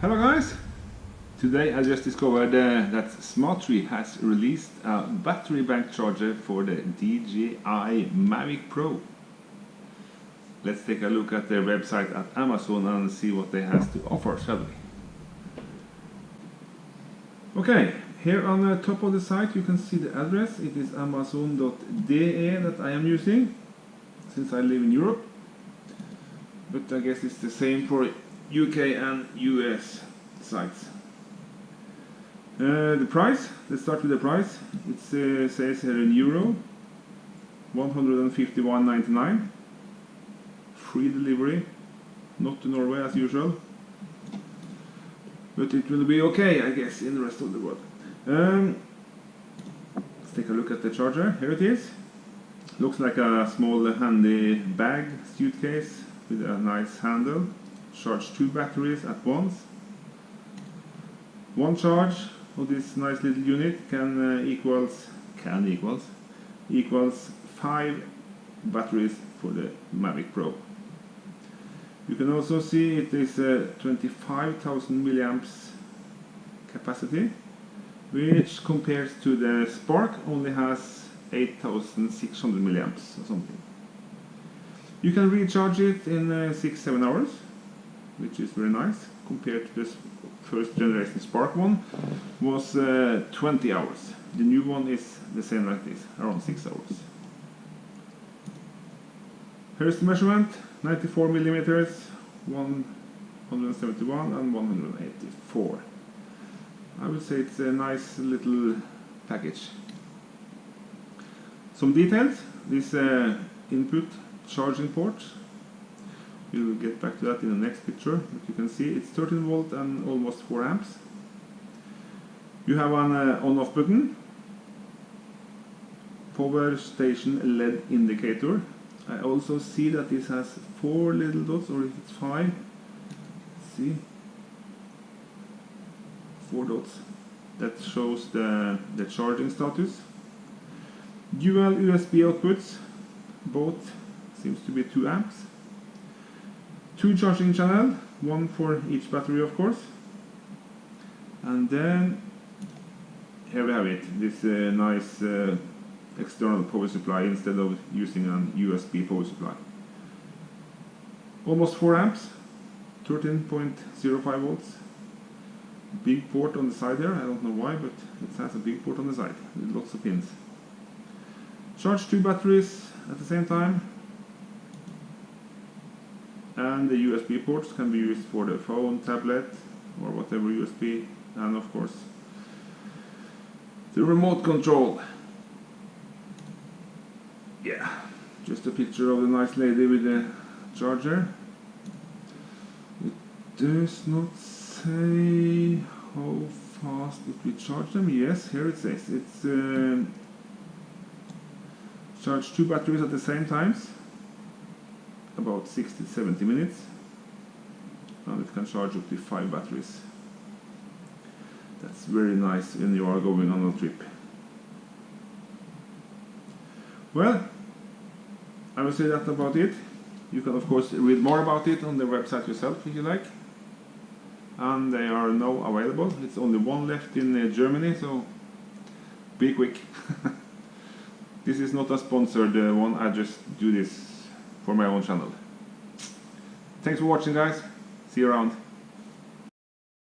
Hello guys! Today I just discovered that Smatree has released a battery bank charger for the DJI Mavic PRO. Let's take a look at their website at Amazon and see what they have to offer, shall we? Okay, here on the top of the site you can see the address. It is amazon.de that I am using, since I live in Europe. But I guess it's the same for UK and US sites. The price, let's start with the price. It says here in euro, 151.99. Free delivery, not to Norway as usual. But it will be okay, I guess, in the rest of the world. Let's take a look at the charger. Here it is. Looks like a small handy bag, suitcase with a nice handle. Charge 2 batteries at once. One charge of this nice little unit equals 5 batteries for the Mavic Pro. You can also see it is 25,000 milliamps capacity, which compares to the Spark only has 8,600 milliamps or something. You can recharge it in 6-7 hours, which is very nice, compared to this first generation Spark one was 20 hours. The new one is the same like this, around 6 hours. Here's the measurement, 94 millimeters, 171 and 184. I would say it's a nice little package. Some details, this input charging port. We will get back to that in the next picture, but you can see it's 13 volt and almost 4 amps. You have an on-off button, power station LED indicator. I also see that this has 4 little dots, or if it's 5, let's see, 4 dots. That shows the charging status. Dual USB outputs, both seems to be 2 amps. 2 charging channels, 1 for each battery of course. And then here we have it, this nice external power supply instead of using an USB power supply. Almost 4 amps, 13.05 volts. Big port on the side there, I don't know why, but it has a big port on the side with lots of pins. Charge 2 batteries at the same time. And the USB ports can be used for the phone, tablet, or whatever USB, and of course the remote control. Yeah, just a picture of the nice lady with the charger. It does not say how fast it will charge them. Yes, here it says it's charge 2 batteries at the same times, about 60-70 minutes, and it can charge up to 5 batteries. That's very nice when you are going on a trip. Well, I will say that about it. You can of course read more about it on the website yourself if you like, and they are now available. It's only one left in Germany, so be quick. This is not a sponsored one, I just do this for my own channel. Thanks for watching guys, see you around.